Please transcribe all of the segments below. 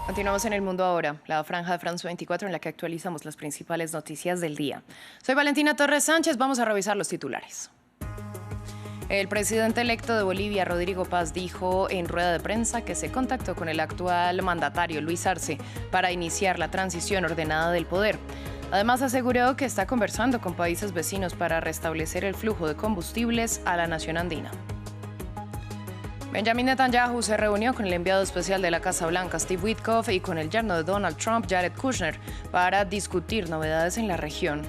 Continuamos en El Mundo Ahora, la franja de France 24 en la que actualizamos las principales noticias del día. Soy Valentina Torres Sánchez, vamos a revisar los titulares. El presidente electo de Bolivia, Rodrigo Paz, dijo en rueda de prensa que se contactó con el actual mandatario, Luis Arce, para iniciar la transición ordenada del poder. Además, aseguró que está conversando con países vecinos para restablecer el flujo de combustibles a la nación andina. Benjamin Netanyahu se reunió con el enviado especial de la Casa Blanca, Steve Witkoff, y con el yerno de Donald Trump, Jared Kushner, para discutir novedades en la región.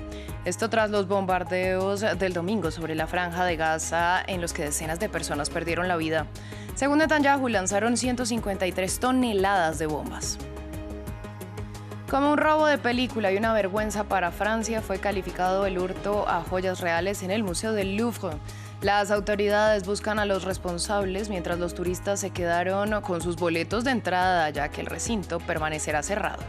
Esto tras los bombardeos del domingo sobre la Franja de Gaza, en los que decenas de personas perdieron la vida. Según Netanyahu, lanzaron 153 toneladas de bombas. Como un robo de película y una vergüenza para Francia, fue calificado el hurto a joyas reales en el Museo del Louvre. Las autoridades buscan a los responsables mientras los turistas se quedaron con sus boletos de entrada, ya que el recinto permanecerá cerrado.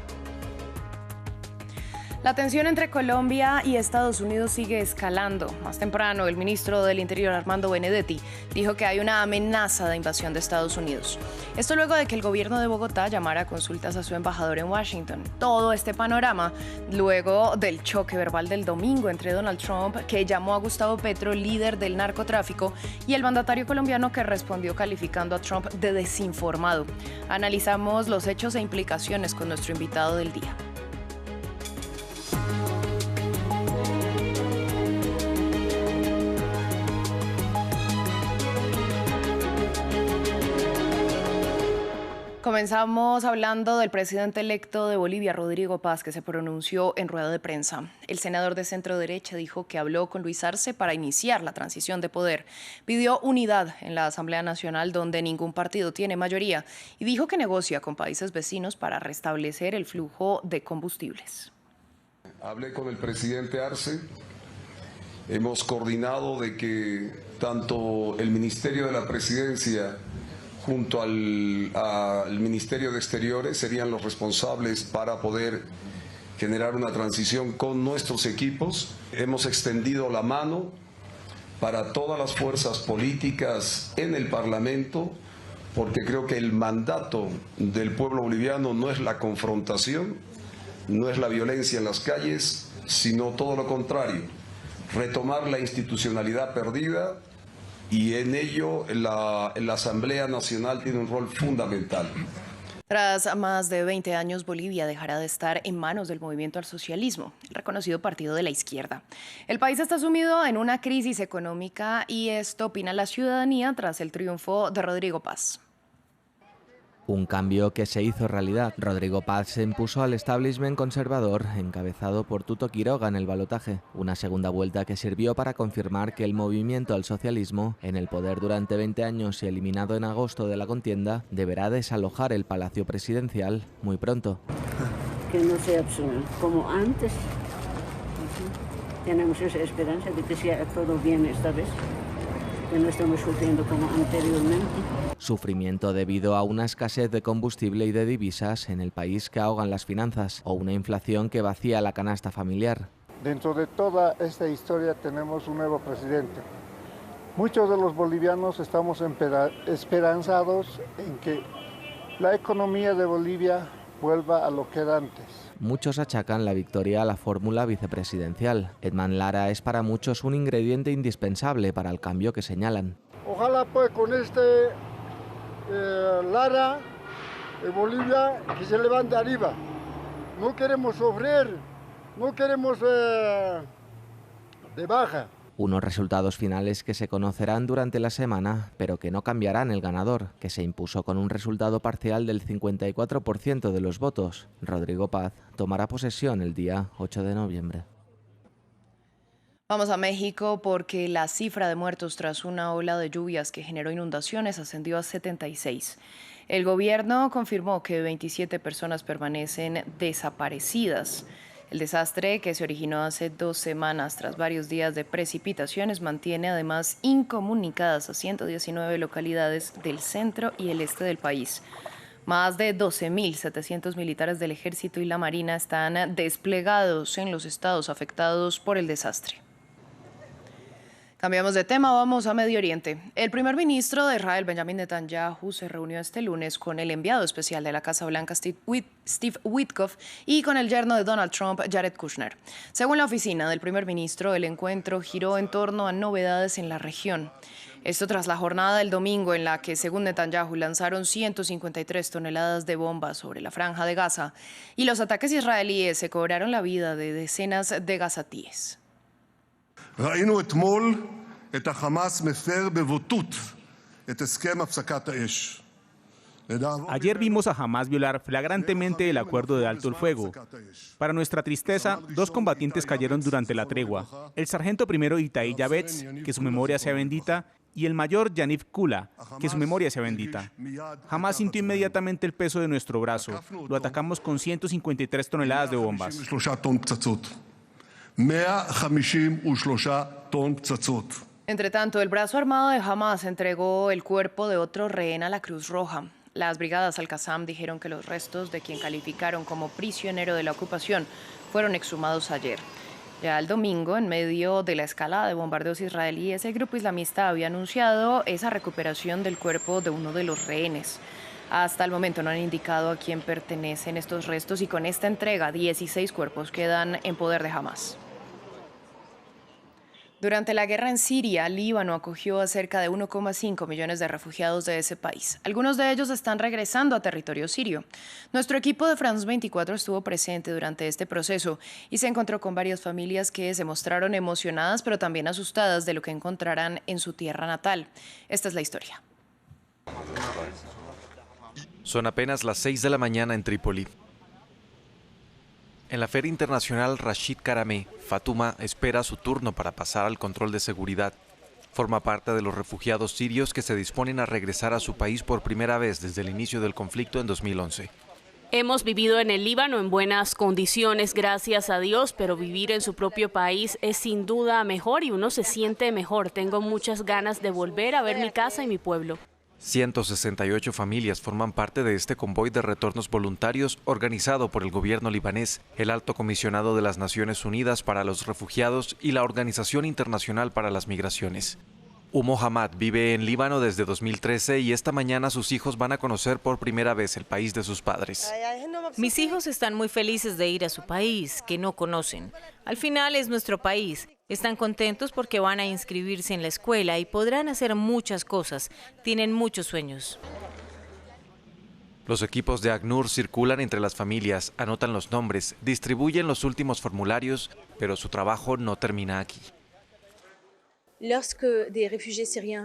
La tensión entre Colombia y Estados Unidos sigue escalando. Más temprano, el ministro del Interior, Armando Benedetti, dijo que hay una amenaza de invasión de Estados Unidos. Esto luego de que el gobierno de Bogotá llamara a consultas a su embajador en Washington. Todo este panorama luego del choque verbal del domingo entre Donald Trump, que llamó a Gustavo Petro líder del narcotráfico, y el mandatario colombiano, que respondió calificando a Trump de desinformado. Analizamos los hechos e implicaciones con nuestro invitado del día. Comenzamos hablando del presidente electo de Bolivia, Rodrigo Paz, que se pronunció en rueda de prensa. El senador de centro derecha dijo que habló con Luis Arce para iniciar la transición de poder. Pidió unidad en la Asamblea Nacional, donde ningún partido tiene mayoría, y dijo que negocia con países vecinos para restablecer el flujo de combustibles. Hablé con el presidente Arce. Hemos coordinado de que tanto el Ministerio de la Presidencia junto al Ministerio de Exteriores serían los responsables para poder generar una transición con nuestros equipos. Hemos extendido la mano para todas las fuerzas políticas en el Parlamento, porque creo que el mandato del pueblo boliviano no es la confrontación, no es la violencia en las calles, sino todo lo contrario, retomar la institucionalidad perdida. Y en ello la Asamblea Nacional tiene un rol fundamental. Tras más de 20 años, Bolivia dejará de estar en manos del Movimiento al Socialismo, el reconocido partido de la izquierda. El país está sumido en una crisis económica, y esto opina la ciudadanía tras el triunfo de Rodrigo Paz. Un cambio que se hizo realidad. Rodrigo Paz se impuso al establishment conservador, encabezado por Tuto Quiroga, en el balotaje. Una segunda vuelta que sirvió para confirmar que el movimiento al socialismo, en el poder durante 20 años y eliminado en agosto de la contienda, deberá desalojar el Palacio Presidencial muy pronto. Que no sea como antes. Tenemos esa esperanza de que sea todo bien esta vez, que no estamos sufriendo como anteriormente. Sufrimiento debido a una escasez de combustible y de divisas en el país que ahogan las finanzas, o una inflación que vacía la canasta familiar. Dentro de toda esta historia tenemos un nuevo presidente. Muchos de los bolivianos estamos esperanzados en que la economía de Bolivia vuelva a lo que era antes. Muchos achacan la victoria a la fórmula vicepresidencial. Edman Lara es para muchos un ingrediente indispensable para el cambio que señalan. Ojalá pues con Lara, Bolivia, que se levante arriba. No queremos sufrir, no queremos de baja. Unos resultados finales que se conocerán durante la semana, pero que no cambiarán el ganador, que se impuso con un resultado parcial del 54% de los votos. Rodrigo Paz tomará posesión el día 8 de noviembre. Vamos a México, porque la cifra de muertos tras una ola de lluvias que generó inundaciones ascendió a 76. El gobierno confirmó que 27 personas permanecen desaparecidas. El desastre, que se originó hace 2 semanas tras varios días de precipitaciones, mantiene además incomunicadas a 119 localidades del centro y el este del país. Más de 12.700 militares del Ejército y la Marina están desplegados en los estados afectados por el desastre. Cambiamos de tema, vamos a Medio Oriente. El primer ministro de Israel, Benjamin Netanyahu, se reunió este lunes con el enviado especial de la Casa Blanca, Steve Witkoff, y con el yerno de Donald Trump, Jared Kushner. Según la oficina del primer ministro, el encuentro giró en torno a novedades en la región. Esto tras la jornada del domingo en la que, según Netanyahu, lanzaron 153 toneladas de bombas sobre la franja de Gaza y los ataques israelíes se cobraron la vida de decenas de gazatíes. ראינו אתמול את החמאס מפר בבוטות את הסכם הפסקת האש. Ayer vimos a Hamas violar flagrantemente el acuerdo de alto el fuego. Para nuestra tristeza, 2 combatientes cayeron durante la tregua. El sargento primero Itai Yavetz, que su memoria sea bendita, y el mayor Yaniv Kula, que su memoria sea bendita. Hamas sintió inmediatamente el peso de nuestro brazo. Lo atacamos con 153 toneladas de bombas. 153 טון פצצות. Entre tanto, el brazo armado de Hamas entregó el cuerpo de otro rehén a la Cruz Roja. Las brigadas Al-Qassam dijeron que los restos de quien calificaron como prisionero de la ocupación fueron exhumados ayer. Ya el domingo, en medio de la escalada de bombardeos israelíes, el grupo islamista había anunciado esa recuperación del cuerpo de uno de los rehenes. Hasta el momento no han indicado a quién pertenecen estos restos y con esta entrega 16 cuerpos quedan en poder de Hamas. Durante la guerra en Siria, Líbano acogió a cerca de 1,5 millones de refugiados de ese país. Algunos de ellos están regresando a territorio sirio. Nuestro equipo de France 24 estuvo presente durante este proceso y se encontró con varias familias que se mostraron emocionadas pero también asustadas de lo que encontrarán en su tierra natal. Esta es la historia. Son apenas las 6 de la mañana en Trípoli. En la Feria Internacional Rashid Karameh, Fatuma espera su turno para pasar al control de seguridad. Forma parte de los refugiados sirios que se disponen a regresar a su país por primera vez desde el inicio del conflicto en 2011. Hemos vivido en el Líbano en buenas condiciones, gracias a Dios, pero vivir en su propio país es sin duda mejor y uno se siente mejor. Tengo muchas ganas de volver a ver mi casa y mi pueblo. 168 familias forman parte de este convoy de retornos voluntarios organizado por el gobierno libanés, el Alto Comisionado de las Naciones Unidas para los Refugiados y la Organización Internacional para las Migraciones. Hamad vive en Líbano desde 2013 y esta mañana sus hijos van a conocer por primera vez el país de sus padres. Mis hijos están muy felices de ir a su país, que no conocen. Al final es nuestro país. Están contentos porque van a inscribirse en la escuela y podrán hacer muchas cosas. Tienen muchos sueños. Los equipos de ACNUR circulan entre las familias, anotan los nombres, distribuyen los últimos formularios, pero su trabajo no termina aquí.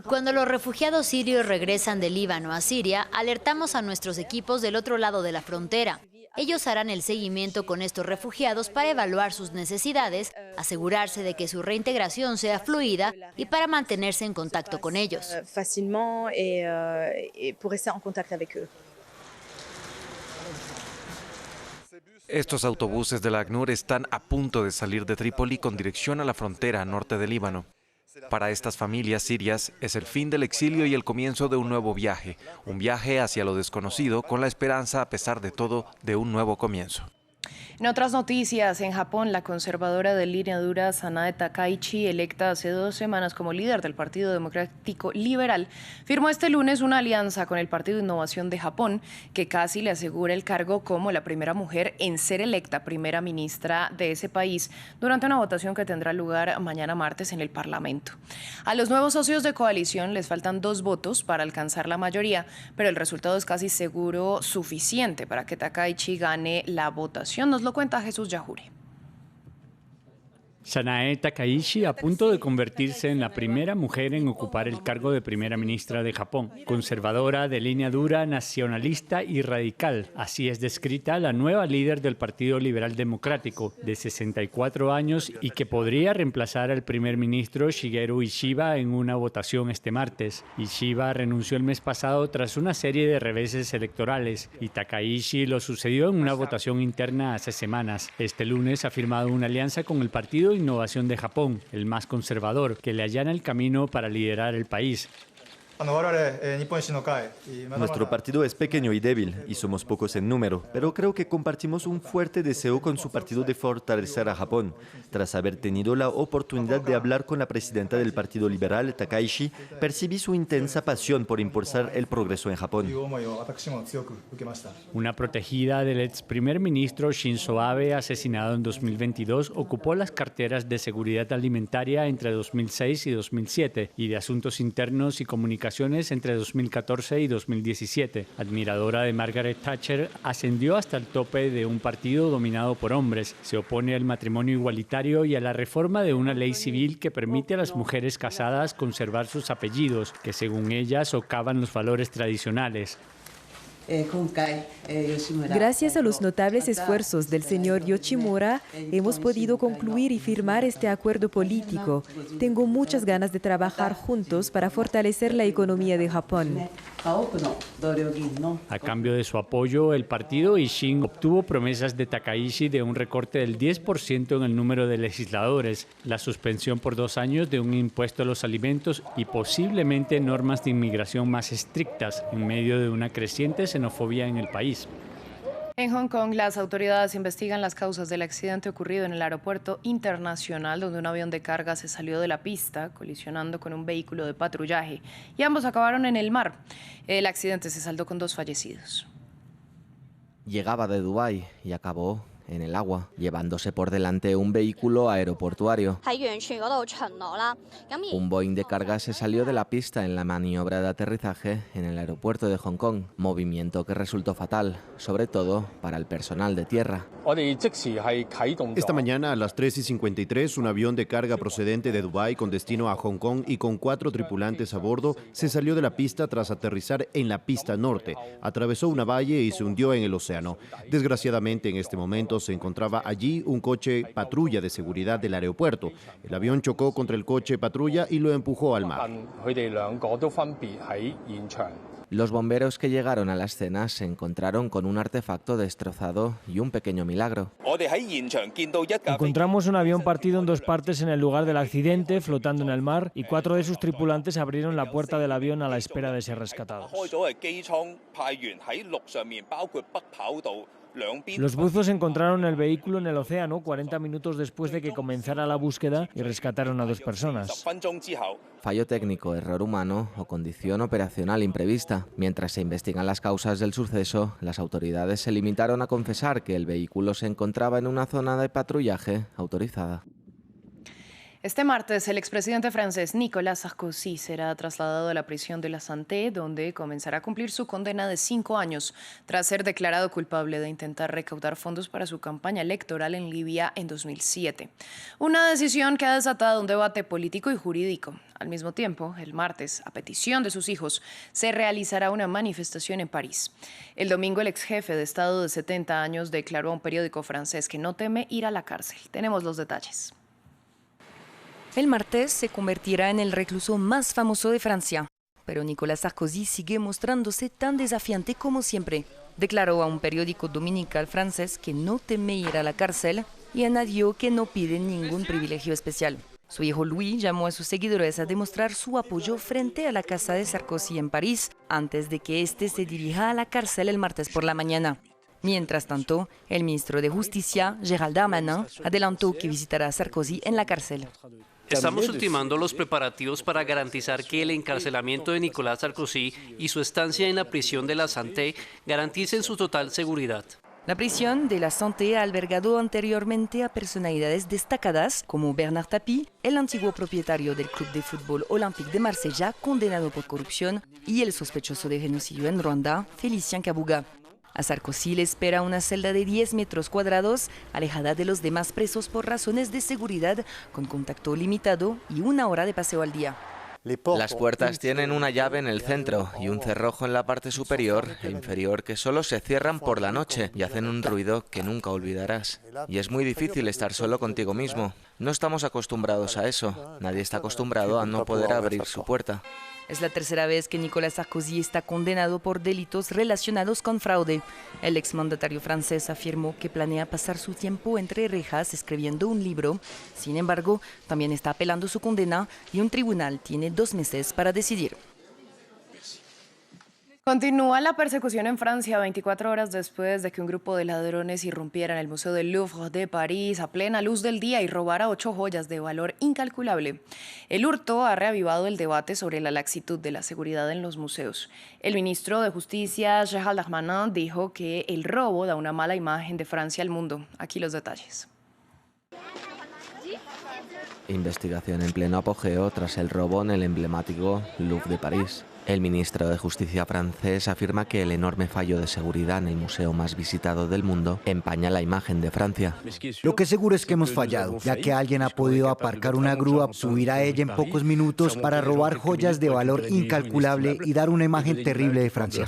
Cuando los refugiados sirios regresan del Líbano a Siria, alertamos a nuestros equipos del otro lado de la frontera. Ellos harán el seguimiento con estos refugiados para evaluar sus necesidades, asegurarse de que su reintegración sea fluida y para mantenerse en contacto con ellos. Estos autobuses de la ACNUR están a punto de salir de Trípoli con dirección a la frontera norte del Líbano. Para estas familias sirias es el fin del exilio y el comienzo de un nuevo viaje, un viaje hacia lo desconocido con la esperanza, a pesar de todo, de un nuevo comienzo. En otras noticias, en Japón, la conservadora de línea dura Sanae Takaichi, electa hace 2 semanas como líder del Partido Democrático Liberal, firmó este lunes una alianza con el Partido de Innovación de Japón, que casi le asegura el cargo como la primera mujer en ser electa primera ministra de ese país durante una votación que tendrá lugar mañana martes en el Parlamento. A los nuevos socios de coalición les faltan 2 votos para alcanzar la mayoría, pero el resultado es casi seguro suficiente para que Takaichi gane la votación. Nos lo cuenta Jesús Yajure. Sanae Takaichi a punto de convertirse en la primera mujer en ocupar el cargo de primera ministra de Japón. Conservadora, de línea dura, nacionalista y radical. Así es descrita la nueva líder del Partido Liberal Democrático, de 64 años y que podría reemplazar al primer ministro Shigeru Ishiba en una votación este martes. Ishiba renunció el mes pasado tras una serie de reveses electorales y Takaichi lo sucedió en una votación interna hace semanas. Este lunes ha firmado una alianza con el Partido Innovación de Japón, el más conservador, que le allana el camino para liderar el país. Nuestro partido es pequeño y débil y somos pocos en número, pero creo que compartimos un fuerte deseo con su partido de fortalecer a Japón. Tras haber tenido la oportunidad de hablar con la presidenta del Partido Liberal, Takaishi, percibí su intensa pasión por impulsar el progreso en Japón. Una protegida del ex primer ministro Shinzo Abe, asesinado en 2022, ocupó las carteras de seguridad alimentaria entre 2006 y 2007 y de asuntos internos y comunicaciones entre 2014 y 2017. Admiradora de Margaret Thatcher, ascendió hasta el tope de un partido dominado por hombres. Se opone al matrimonio igualitario y a la reforma de una ley civil que permite a las mujeres casadas conservar sus apellidos, que según ella socavan los valores tradicionales. Gracias a los notables esfuerzos del señor Yoshimura, hemos podido concluir y firmar este acuerdo político. Tengo muchas ganas de trabajar juntos para fortalecer la economía de Japón. A cambio de su apoyo, el partido Ishin obtuvo promesas de Takaishi de un recorte del 10% en el número de legisladores, la suspensión por 2 años de un impuesto a los alimentos y posiblemente normas de inmigración más estrictas en medio de una creciente xenofobia en el país. En Hong Kong, las autoridades investigan las causas del accidente ocurrido en el aeropuerto internacional, donde un avión de carga se salió de la pista, colisionando con un vehículo de patrullaje, y ambos acabaron en el mar. El accidente se saldó con 2 fallecidos. Llegaba de Dubái y acabó en el agua, llevándose por delante un vehículo aeroportuario. Un Boeing de carga se salió de la pista en la maniobra de aterrizaje en el aeropuerto de Hong Kong, movimiento que resultó fatal, sobre todo para el personal de tierra. Esta mañana a las 3:53, un avión de carga procedente de Dubái con destino a Hong Kong y con 4 tripulantes a bordo se salió de la pista tras aterrizar en la pista norte, atravesó una valle y se hundió en el océano. Desgraciadamente, en este momento se encontraba allí un coche patrulla de seguridad del aeropuerto. El avión chocó contra el coche patrulla y lo empujó al mar. Los bomberos que llegaron a la escena se encontraron con un artefacto destrozado y un pequeño milagro. Encontramos un avión partido en 2 partes en el lugar del accidente, flotando en el mar, y 4 de sus tripulantes abrieron la puerta del avión a la espera de ser rescatados. Los buzos encontraron el vehículo en el océano 40 minutos después de que comenzara la búsqueda y rescataron a 2 personas. Fallo técnico, error humano o condición operacional imprevista. Mientras se investigan las causas del suceso, las autoridades se limitaron a confesar que el vehículo se encontraba en una zona de patrullaje autorizada. Este martes, el expresidente francés Nicolas Sarkozy será trasladado a la prisión de la Santé, donde comenzará a cumplir su condena de 5 años, tras ser declarado culpable de intentar recaudar fondos para su campaña electoral en Libia en 2007. Una decisión que ha desatado un debate político y jurídico. Al mismo tiempo, el martes, a petición de sus hijos, se realizará una manifestación en París. El domingo, el ex jefe de Estado de 70 años declaró a un periódico francés que no teme ir a la cárcel. Tenemos los detalles. El martes se convertirá en el recluso más famoso de Francia, pero Nicolas Sarkozy sigue mostrándose tan desafiante como siempre. Declaró a un periódico dominical francés que no teme ir a la cárcel y añadió que no pide ningún privilegio especial. Su hijo Louis llamó a sus seguidores a demostrar su apoyo frente a la casa de Sarkozy en París, antes de que éste se dirija a la cárcel el martes por la mañana. Mientras tanto, el ministro de Justicia, Gérald Darmanin, adelantó que visitará a Sarkozy en la cárcel. Estamos ultimando los preparativos para garantizar que el encarcelamiento de Nicolas Sarkozy y su estancia en la prisión de la Santé garanticen su total seguridad. La prisión de la Santé ha albergado anteriormente a personalidades destacadas como Bernard Tapie, el antiguo propietario del club de fútbol Olympique de Marsella, condenado por corrupción, y el sospechoso de genocidio en Ruanda, Félicien Kabuga. A Sarkozy le espera una celda de 10 metros cuadrados, alejada de los demás presos por razones de seguridad, con contacto limitado y 1 hora de paseo al día. Las puertas tienen una llave en el centro y un cerrojo en la parte superior e inferior que solo se cierran por la noche y hacen un ruido que nunca olvidarás. Y es muy difícil estar solo contigo mismo. No estamos acostumbrados a eso. Nadie está acostumbrado a no poder abrir su puerta. Es la tercera vez que Nicolas Sarkozy está condenado por delitos relacionados con fraude. El exmandatario francés afirmó que planea pasar su tiempo entre rejas escribiendo un libro. Sin embargo, también está apelando su condena y un tribunal tiene 2 meses para decidir. Continúa la persecución en Francia 24 horas después de que un grupo de ladrones irrumpiera en el Museo del Louvre de París a plena luz del día y robara 8 joyas de valor incalculable. El hurto ha reavivado el debate sobre la laxitud de la seguridad en los museos. El ministro de Justicia, Gérald Darmanin, dijo que el robo da una mala imagen de Francia al mundo. Aquí los detalles. Investigación en pleno apogeo tras el robo en el emblemático Louvre de París. El ministro de Justicia francés afirma que el enorme fallo de seguridad en el museo más visitado del mundo empaña la imagen de Francia. Lo que seguro es que hemos fallado, ya que alguien ha podido aparcar una grúa, subir a ella en pocos minutos para robar joyas de valor incalculable y dar una imagen terrible de Francia.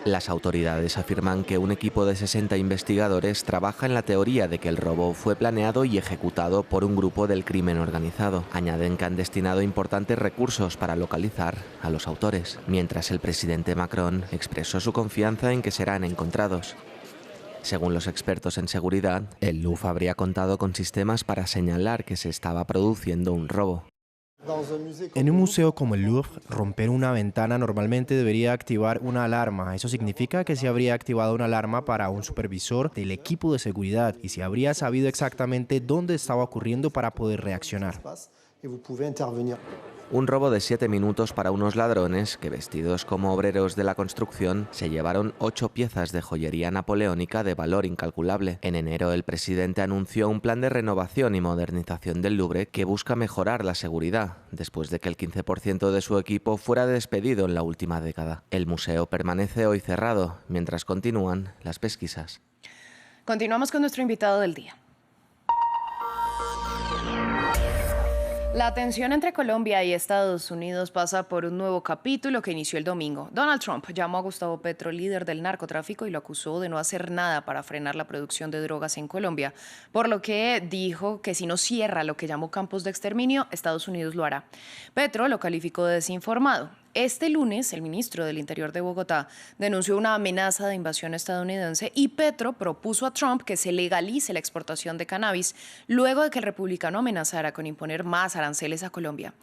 Las autoridades afirman que un equipo de 60 investigadores trabaja en la teoría de que el robo fue planeado y ejecutado por un grupo del crimen organizado. Añaden que han destinado importantes recursos para localizar a los autores, mientras el presidente Macron expresó su confianza en que serán encontrados. Según los expertos en seguridad, el Louvre habría contado con sistemas para señalar que se estaba produciendo un robo. En un museo como el Louvre, romper una ventana normalmente debería activar una alarma. Eso significa que se habría activado una alarma para un supervisor del equipo de seguridad y se habría sabido exactamente dónde estaba ocurriendo para poder reaccionar. Un robo de 7 minutos para unos ladrones que, vestidos como obreros de la construcción, se llevaron 8 piezas de joyería napoleónica de valor incalculable. En enero, el presidente anunció un plan de renovación y modernización del Louvre que busca mejorar la seguridad, después de que el 15% de su equipo fuera despedido en la última década. El museo permanece hoy cerrado, mientras continúan las pesquisas. Continuamos con nuestro invitado del día. La tensión entre Colombia y Estados Unidos pasa por un nuevo capítulo que inició el domingo. Donald Trump llamó a Gustavo Petro, líder del narcotráfico, y lo acusó de no hacer nada para frenar la producción de drogas en Colombia, por lo que dijo que si no cierra lo que llamó campos de exterminio, Estados Unidos lo hará. Petro lo calificó de desinformado. Este lunes, el ministro del Interior de Bogotá denunció una amenaza de invasión estadounidense y Petro propuso a Trump que se legalice la exportación de cannabis luego de que el republicano amenazara con imponer más aranceles a Colombia.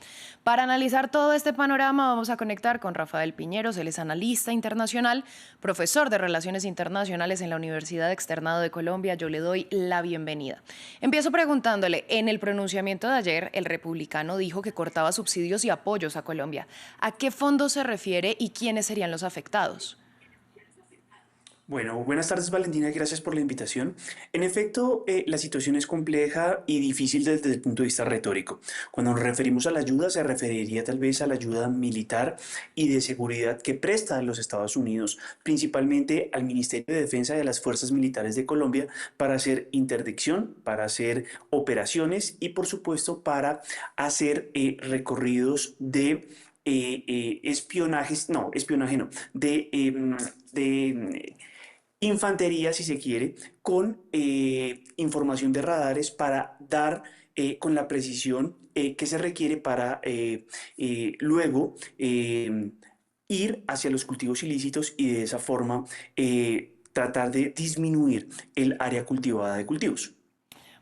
Para analizar todo este panorama vamos a conectar con Rafael Piñeros. Él es analista internacional, profesor de Relaciones Internacionales en la Universidad Externado de Colombia. Yo le doy la bienvenida. Empiezo preguntándole, en el pronunciamiento de ayer, el republicano dijo que cortaba subsidios y apoyos a Colombia. ¿A qué fondo se refiere y quiénes serían los afectados? Bueno, buenas tardes Valentina, gracias por la invitación. En efecto, la situación es compleja y difícil desde el punto de vista retórico. Cuando nos referimos a la ayuda, se referiría tal vez a la ayuda militar y de seguridad que presta los Estados Unidos, principalmente al Ministerio de Defensa de las Fuerzas Militares de Colombia, para hacer interdicción, para hacer operaciones y, por supuesto, para hacer recorridos de infantería, si se quiere, con información de radares para dar con la precisión que se requiere para luego ir hacia los cultivos ilícitos y de esa forma tratar de disminuir el área cultivada de cultivos.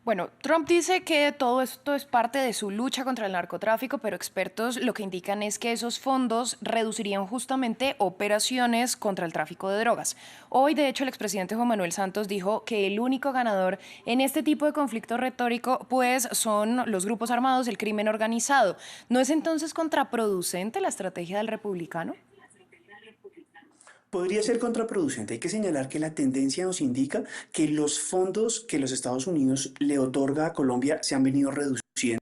Bueno, Trump dice que todo esto es parte de su lucha contra el narcotráfico, pero expertos lo que indican es que esos fondos reducirían justamente operaciones contra el tráfico de drogas. Hoy, de hecho, el expresidente Juan Manuel Santos dijo que el único ganador en este tipo de conflicto retórico, pues, son los grupos armados, el crimen organizado. ¿No es entonces contraproducente la estrategia del republicano? Podría ser contraproducente. Hay que señalar que la tendencia nos indica que los fondos que los Estados Unidos le otorga a Colombia se han venido reduciendo.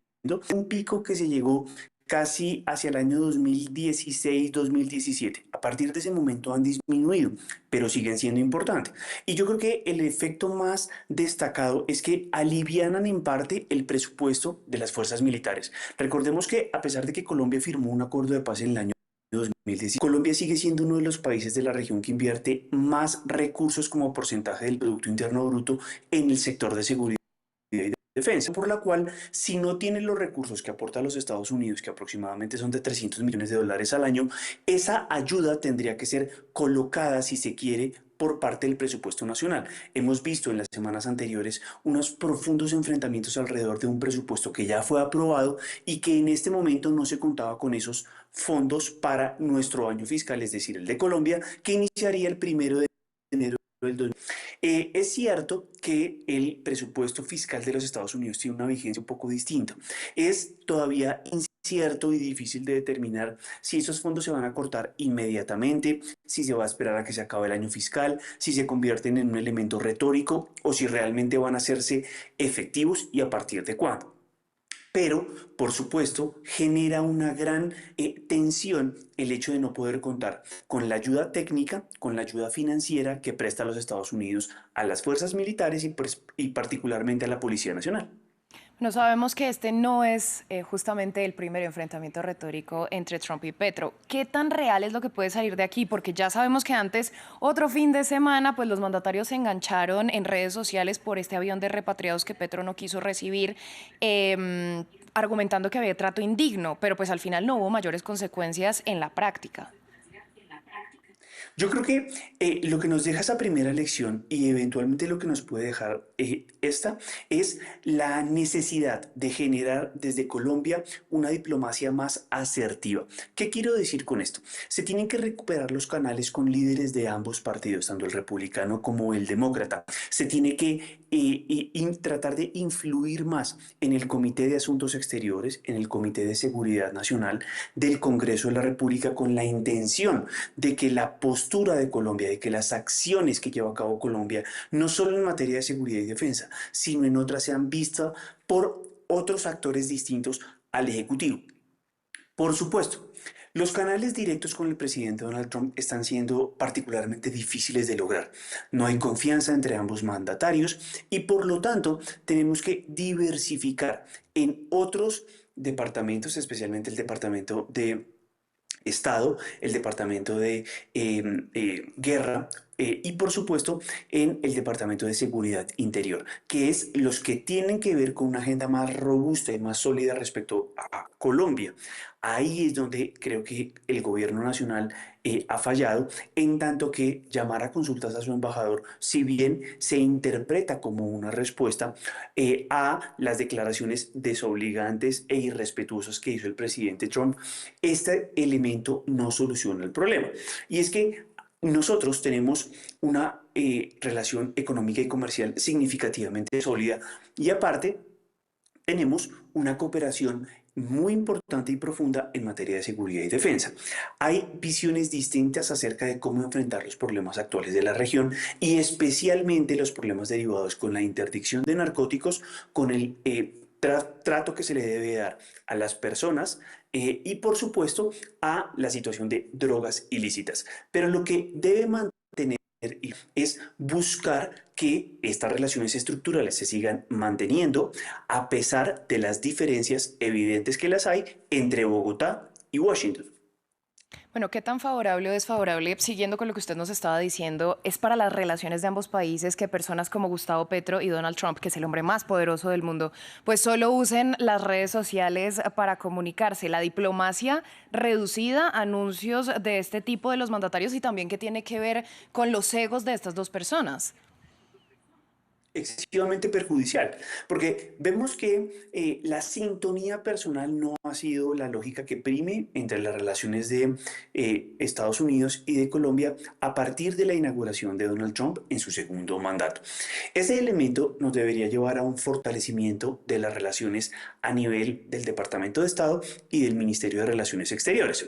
Un pico que se llegó casi hacia el año 2016-2017. A partir de ese momento han disminuido, pero siguen siendo importantes. Y yo creo que el efecto más destacado es que alivianan en parte el presupuesto de las fuerzas militares. Recordemos que a pesar de que Colombia firmó un acuerdo de paz en el año 2010, Colombia sigue siendo uno de los países de la región que invierte más recursos como porcentaje del Producto Interno Bruto en el sector de seguridad y defensa, por la cual, si no tiene los recursos que aporta los Estados Unidos, que aproximadamente son de $300 millones al año, esa ayuda tendría que ser colocada, si se quiere, por parte del presupuesto nacional. Hemos visto en las semanas anteriores unos profundos enfrentamientos alrededor de un presupuesto que ya fue aprobado y que en este momento no se contaba con esos fondos para nuestro año fiscal, es decir, el de Colombia, que iniciaría el 1 de enero del 2020. Es cierto que el presupuesto fiscal de los Estados Unidos tiene una vigencia un poco distinta. Es todavía incierto y difícil de determinar si esos fondos se van a cortar inmediatamente, si se va a esperar a que se acabe el año fiscal, si se convierten en un elemento retórico o si realmente van a hacerse efectivos y a partir de cuándo. Pero, por supuesto, genera una gran tensión el hecho de no poder contar con la ayuda técnica, con la ayuda financiera que presta los Estados Unidos a las fuerzas militares y particularmente a la Policía Nacional. No sabemos que este no es justamente el primer enfrentamiento retórico entre Trump y Petro. ¿Qué tan real es lo que puede salir de aquí? Porque ya sabemos que antes, otro fin de semana, pues los mandatarios se engancharon en redes sociales por este avión de repatriados que Petro no quiso recibir, argumentando que había trato indigno, pero pues al final no hubo mayores consecuencias en la práctica. Yo creo que lo que nos deja esa primera lección y eventualmente lo que nos puede dejar esta es la necesidad de generar desde Colombia una diplomacia más asertiva. ¿Qué quiero decir con esto? Se tienen que recuperar los canales con líderes de ambos partidos, tanto el republicano como el demócrata. Se tiene que tratar de influir más en el Comité de Asuntos Exteriores, en el Comité de Seguridad Nacional del Congreso de la República, con la intención de que la postura de Colombia, de que las acciones que lleva a cabo Colombia, no solo en materia de seguridad y defensa, sino en otras, sean vistas por otros actores distintos al Ejecutivo. Por supuesto, los canales directos con el presidente Donald Trump están siendo particularmente difíciles de lograr. No hay confianza entre ambos mandatarios y por lo tanto tenemos que diversificar en otros departamentos, especialmente el Departamento de Estado, el Departamento de Guerra y por supuesto en el Departamento de Seguridad Interior, que es los que tienen que ver con una agenda más robusta y más sólida respecto a Colombia. Ahí es donde creo que el gobierno nacional ha fallado, en tanto que llamar a consultas a su embajador, si bien se interpreta como una respuesta a las declaraciones desobligantes e irrespetuosas que hizo el presidente Trump, este elemento no soluciona el problema. Y es que nosotros tenemos una relación económica y comercial significativamente sólida y aparte tenemos una cooperación muy importante y profunda en materia de seguridad y defensa. Hay visiones distintas acerca de cómo enfrentar los problemas actuales de la región y especialmente los problemas derivados con la interdicción de narcóticos, con el trato que se le debe dar a las personas y por supuesto a la situación de drogas ilícitas. Pero lo que debe mantener es buscar que estas relaciones estructurales se sigan manteniendo a pesar de las diferencias evidentes que las hay entre Bogotá y Washington. Bueno, ¿qué tan favorable o desfavorable, siguiendo con lo que usted nos estaba diciendo, es para las relaciones de ambos países que personas como Gustavo Petro y Donald Trump, que es el hombre más poderoso del mundo, pues solo usen las redes sociales para comunicarse? La diplomacia reducida, anuncios de este tipo de los mandatarios y también que tiene que ver con los egos de estas dos personas. Excesivamente perjudicial, porque vemos que la sintonía personal no ha sido la lógica que prime entre las relaciones de Estados Unidos y de Colombia a partir de la inauguración de Donald Trump en su segundo mandato. Ese elemento nos debería llevar a un fortalecimiento de las relaciones a nivel del Departamento de Estado y del Ministerio de Relaciones Exteriores.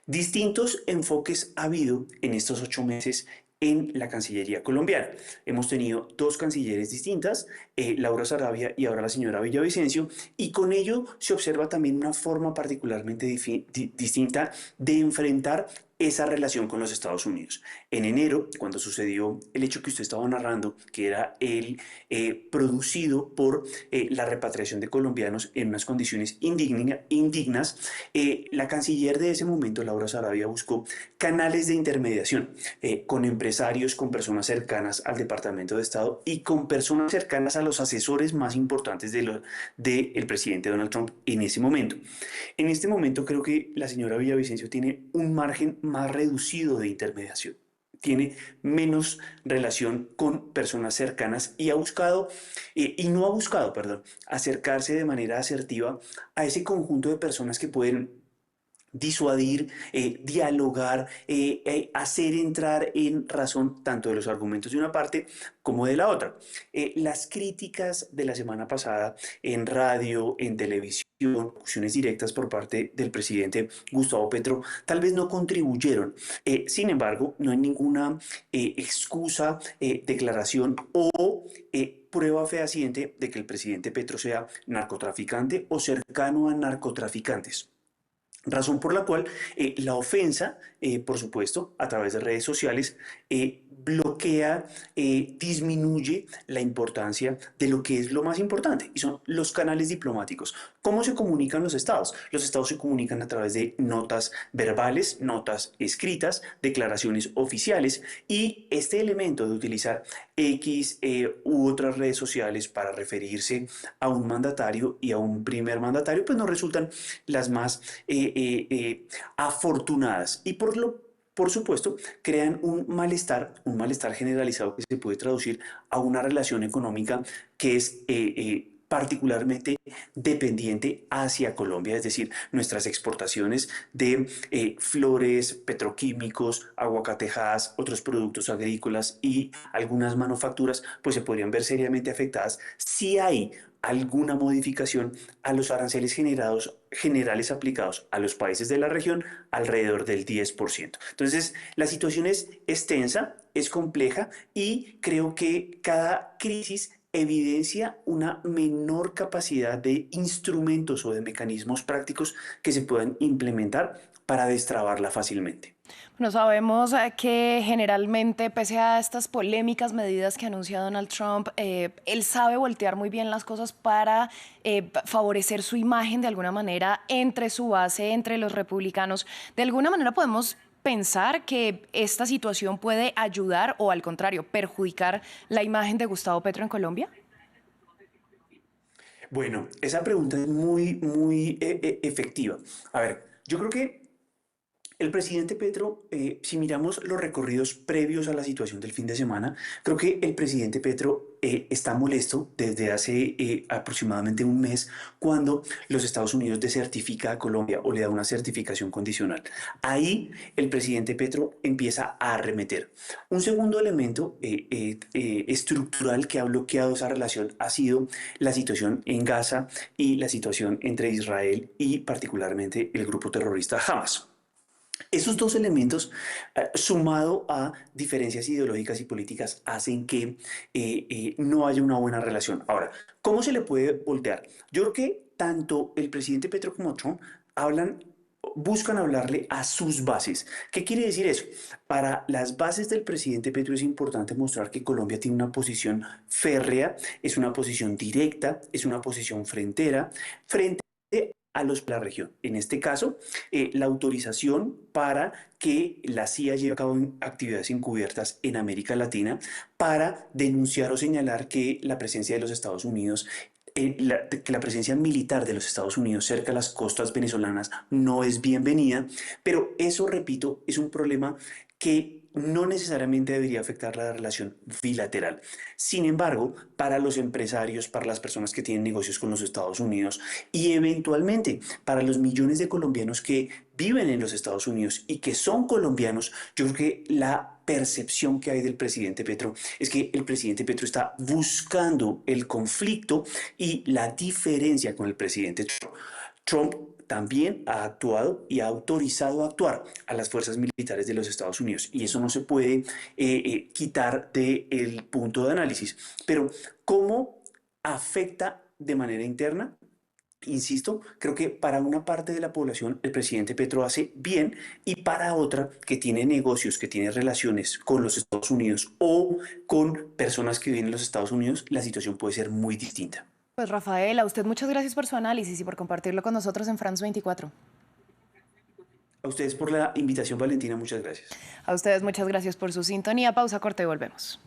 Distintos enfoques ha habido en estos 8 meses en la Cancillería colombiana. Hemos tenido 2 cancilleres distintas, Laura Sarabia y ahora la señora Villavicencio, y con ello se observa también una forma particularmente distinta de enfrentar esa relación con los Estados Unidos. En enero, cuando sucedió el hecho que usted estaba narrando, que era el producido por la repatriación de colombianos en unas condiciones indignas, la canciller de ese momento, Laura Sarabia, buscó canales de intermediación con empresarios, con personas cercanas al Departamento de Estado y con personas cercanas a los asesores más importantes del presidente Donald Trump en ese momento. En este momento creo que la señora Villavicencio tiene un margen más reducido de intermediación. tiene menos relación con personas cercanas y no ha buscado, acercarse de manera asertiva a ese conjunto de personas que pueden disuadir, dialogar, hacer entrar en razón tanto de los argumentos de una parte como de la otra. Las críticas de la semana pasada en radio, en televisión, discusiones directas por parte del presidente Gustavo Petro, tal vez no contribuyeron. Sin embargo, no hay ninguna excusa, declaración o prueba fehaciente de que el presidente Petro sea narcotraficante o cercano a narcotraficantes. Razón por la cual la ofensa, por supuesto, a través de redes sociales, bloquea, disminuye la importancia de lo que es lo más importante, y son los canales diplomáticos. ¿Cómo se comunican los estados? Los estados se comunican a través de notas verbales, notas escritas, declaraciones oficiales, y este elemento de utilizar X u otras redes sociales para referirse a un mandatario y a un primer mandatario, pues no resultan las más afortunadas, y por supuesto, crean un malestar generalizado que se puede traducir a una relación económica que es particularmente dependiente hacia Colombia, es decir, nuestras exportaciones de flores, petroquímicos, aguacatejas, otros productos agrícolas y algunas manufacturas, pues se podrían ver seriamente afectadas si hay alguna modificación a los aranceles generales aplicados a los países de la región, alrededor del 10%. Entonces, la situación es tensa, es compleja, y creo que cada crisis evidencia una menor capacidad de instrumentos o de mecanismos prácticos que se puedan implementar para destrabarla fácilmente. Bueno, sabemos que generalmente, pese a estas polémicas medidas que anunció Donald Trump, él sabe voltear muy bien las cosas para favorecer su imagen de alguna manera entre su base, entre los republicanos. De alguna manera podemos pensar que esta situación puede ayudar o, al contrario, perjudicar la imagen de Gustavo Petro en Colombia. Bueno, esa pregunta es muy efectiva. A ver, yo creo que el presidente Petro, si miramos los recorridos previos a la situación del fin de semana, creo que el presidente Petro está molesto desde hace aproximadamente un mes, cuando los Estados Unidos desertifica a Colombia o le da una certificación condicional. Ahí el presidente Petro empieza a arremeter. Un segundo elemento estructural que ha bloqueado esa relación ha sido la situación en Gaza y la situación entre Israel y particularmente el grupo terrorista Hamas. Esos dos elementos, sumado a diferencias ideológicas y políticas, hacen que no haya una buena relación. Ahora, ¿cómo se le puede voltear? Yo creo que tanto el presidente Petro como Trump buscan hablarle a sus bases. ¿Qué quiere decir eso? Para las bases del presidente Petro es importante mostrar que Colombia tiene una posición férrea, es una posición directa, es una posición frente a la región. En este caso, la autorización para que la CIA lleve a cabo actividades encubiertas en América Latina para denunciar o señalar que la presencia de los Estados Unidos, que la presencia militar de los Estados Unidos cerca de las costas venezolanas no es bienvenida, pero eso, repito, es un problema que no necesariamente debería afectar la relación bilateral. Sin embargo, para los empresarios, para las personas que tienen negocios con los Estados Unidos y eventualmente para los millones de colombianos que viven en los Estados Unidos y que son colombianos, yo creo que la percepción que hay del presidente Petro es que el presidente Petro está buscando el conflicto y la diferencia con el presidente Trump. Trump también ha actuado y ha autorizado a actuar a las fuerzas militares de los Estados Unidos, y eso no se puede quitar del punto de análisis. Pero ¿cómo afecta de manera interna? Insisto, creo que para una parte de la población el presidente Petro hace bien, y para otra, que tiene negocios, que tiene relaciones con los Estados Unidos o con personas que viven en los Estados Unidos, la situación puede ser muy distinta. Pues Rafael, a usted muchas gracias por su análisis y por compartirlo con nosotros en France 24. A ustedes por la invitación, Valentina, muchas gracias. A ustedes muchas gracias por su sintonía. Pausa, corte y volvemos.